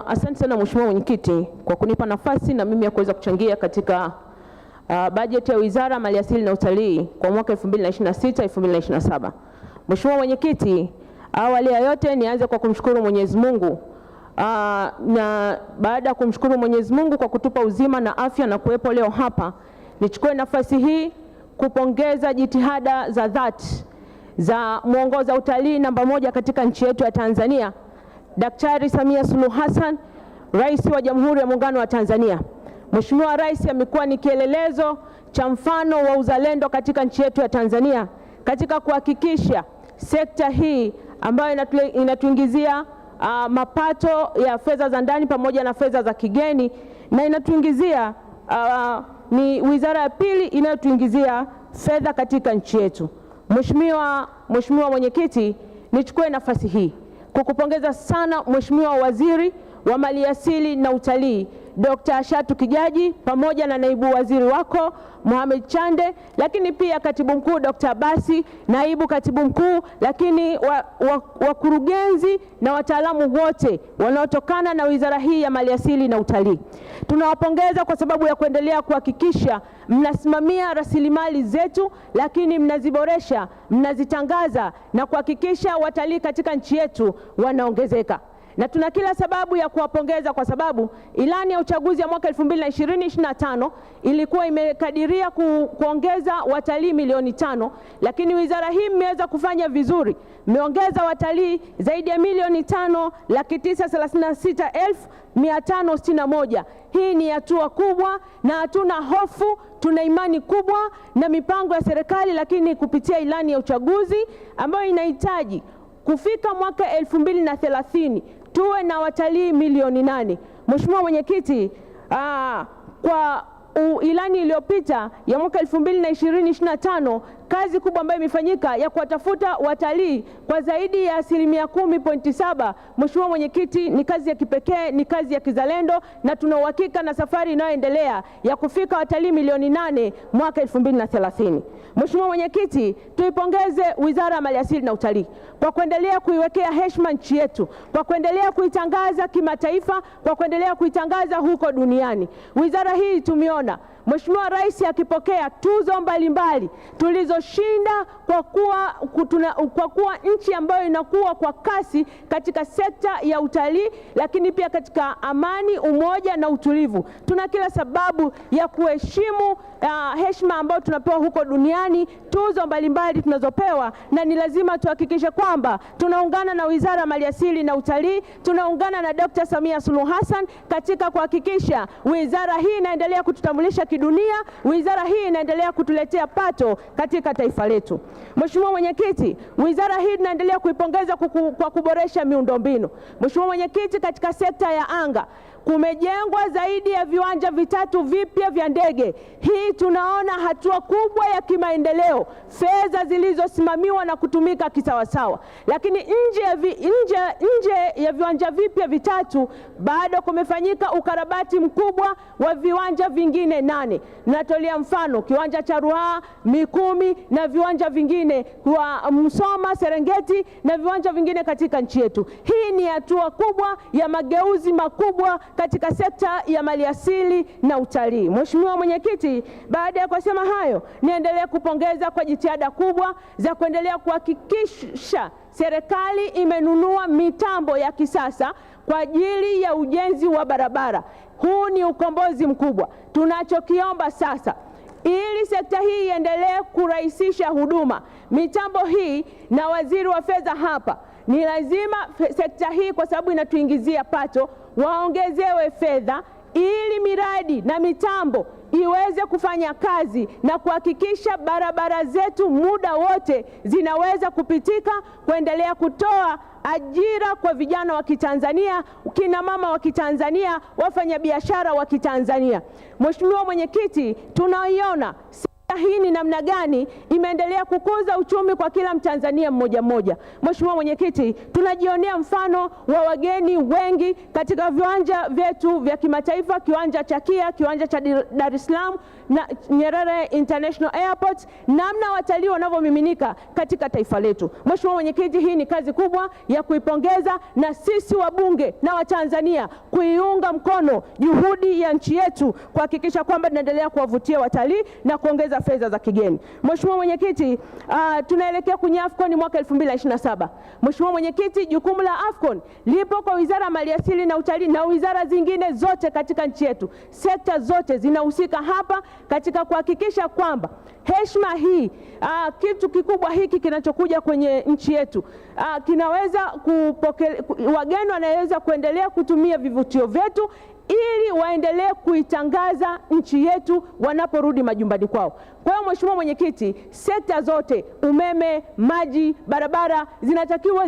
Asante sana Mheshimiwa Mwenyekiti kwa kunipa nafasi na mimi ya kuweza kuchangia katika bajeti ya Wizara ya Maliasili na Utalii kwa mwaka 2026-2027. Mheshimiwa Mwenyekiti, awali ya yote nianze kwa kumshukuru Mwenyezi Mungu. Na baada ya kumshukuru Mwenyezi Mungu kwa kutupa uzima na afya na kuwepo leo hapa, nichukue nafasi hii kupongeza jitihada za dhati za mwongoza utalii namba 1 katika nchi yetu ya Tanzania, Daktari Samia Suluhu Hassan, Rais wa Jamhuri ya Muungano wa Tanzania. Mheshimiwa Rais amekuwa ni kielelezo cha mfano wa uzalendo katika nchi yetu ya Tanzania katika kuhakikisha sekta hii ambayo inatuingizia mapato ya fedha za ndani pamoja na fedha za kigeni, na inatuingizia ni wizara ya pili inayotuingizia fedha katika nchi yetu. Mheshimiwa Mwenyekiti, nichukue nafasi hii kukupongeza sana Mheshimiwa Waziri wa Maliasili na Utalii Dr. Shatu Kijaji pamoja na naibu waziri wako Mohamed Chande, lakini pia katibu mkuu Dr. Abasi, naibu katibu mkuu, lakini wakurugenzi na wataalamu wote wanaotokana na wizara hii ya Maliasili na Utalii. Tunawapongeza kwa sababu ya kuendelea kuhakikisha mnasimamia rasilimali zetu, lakini mnaziboresha, mnazitangaza na kuhakikisha watalii katika nchi yetu wanaongezeka. Na tuna kila sababu ya kuwapongeza kwa sababu ilani ya uchaguzi ya mwaka 2020-2025 ilikuwa imekadiria kuongeza watalii milioni 5, lakini wizara hii mmeweza kufanya vizuri. Mmeongeza watalii zaidi ya milioni 5,936,561. Hii ni hatua kubwa na hatuna hofu, tuna imani kubwa na mipango ya serikali, lakini kupitia ilani ya uchaguzi ambayo inahitaji kufika mwaka 2030 tuwe na watalii milioni 8. Mheshimiwa Mwenyekiti, kwa ilani iliyopita ya mwaka 2020-2025 kazi kubwa ambayo imefanyika ya kuwatafuta watalii kwa zaidi ya 10.7%. Mheshimiwa Mwenyekiti, ni kazi ya kipekee, ni kazi ya kizalendo, na tuna uhakika na safari inayoendelea ya kufika watalii milioni 8 mwaka 2030. Mheshimiwa Mwenyekiti, tuipongeze Wizara ya Maliasili na Utalii kwa kuendelea kuiwekea heshima nchi yetu, kwa kuendelea kuitangaza kimataifa, kwa kuendelea kuitangaza huko duniani. Wizara hii tumeona Mheshimiwa Rais akipokea tuzo mbalimbali tulizoshinda kwa kuwa nchi ambayo inakuwa kwa kasi katika sekta ya utalii, lakini pia katika amani, umoja na utulivu. Tuna kila sababu ya kuheshimu heshima ambayo tunapewa huko duniani, tuzo mbalimbali tunazopewa, na ni lazima tuhakikishe kwamba tunaungana na Wizara ya Maliasili na Utalii, tunaungana na Dr. Samia Suluhu Hassan katika kuhakikisha wizara hii inaendelea kututambulisha kidunia, wizara hii inaendelea kutuletea pato katika taifa letu. Mheshimiwa Mwenyekiti, wizara hii tunaendelea kuipongeza kwa kuboresha miundombinu. Mheshimiwa Mwenyekiti, katika sekta ya anga kumejengwa zaidi ya viwanja 3 vipya vya ndege. Hii tunaona hatua kubwa ya kimaendeleo, fedha zilizosimamiwa na kutumika kisawasawa. Lakini nje ya viwanja vipya 3 bado kumefanyika ukarabati mkubwa wa viwanja vingine 8. Natolea mfano kiwanja cha Ruaha, Mikumi na viwanja vingine kwa Musoma, Serengeti na viwanja vingine katika nchi yetu. Hii ni hatua kubwa ya mageuzi makubwa katika sekta ya maliasili na utalii. Mheshimiwa Mwenyekiti, baada ya kusema hayo, niendelee kupongeza kwa jitihada kubwa za kuendelea kuhakikisha serikali imenunua mitambo ya kisasa kwa ajili ya ujenzi wa barabara. Huu ni ukombozi mkubwa. Tunachokiomba sasa, ili sekta hii iendelee kurahisisha huduma, mitambo hii na waziri wa fedha hapa, ni lazima sekta hii kwa sababu inatuingizia pato, waongezewe fedha ili miradi na mitambo iweze kufanya kazi na kuhakikisha barabara zetu muda wote zinaweza kupitika, kuendelea kutoa ajira kwa vijana wa Kitanzania, kina mama wa Kitanzania, wafanyabiashara wa Kitanzania. Mheshimiwa Mwenyekiti, tunaiona sekta hii ni namna gani imeendelea kukuza uchumi kwa kila Mtanzania mmoja mmoja. Mheshimiwa Mwenyekiti, tunajionea mfano wa wageni wengi katika viwanja vyetu vya kimataifa, kiwanja cha KIA, kiwanja cha Dar es Salaam na Nyerere International Airport, namna watalii wanavyomiminika katika taifa letu. Mheshimiwa Mwenyekiti, hii ni kazi kubwa ya kuipongeza, na sisi wabunge na Watanzania kuiunga mkono juhudi ya nchi yetu kuhakikisha kwamba tunaendelea kuwavutia watalii na kuongeza fedha za kigeni. Mheshimiwa Mwenyekiti, tunaelekea kwenye AFCON mwaka 2027. Mheshimiwa Mwenyekiti, jukumu la AFCON lipo kwa Wizara ya Maliasili na Utalii na wizara zingine zote katika nchi yetu. Sekta zote zinahusika hapa katika kuhakikisha kwamba heshima hii, kitu kikubwa hiki kinachokuja kwenye nchi yetu kinaweza wageni wanaweza kuendelea kutumia vivutio vyetu ili waendelee kuitangaza nchi yetu wanaporudi majumbani kwao. Kwa hiyo Mheshimiwa Mwenyekiti, sekta zote, umeme, maji, barabara zinatakiwa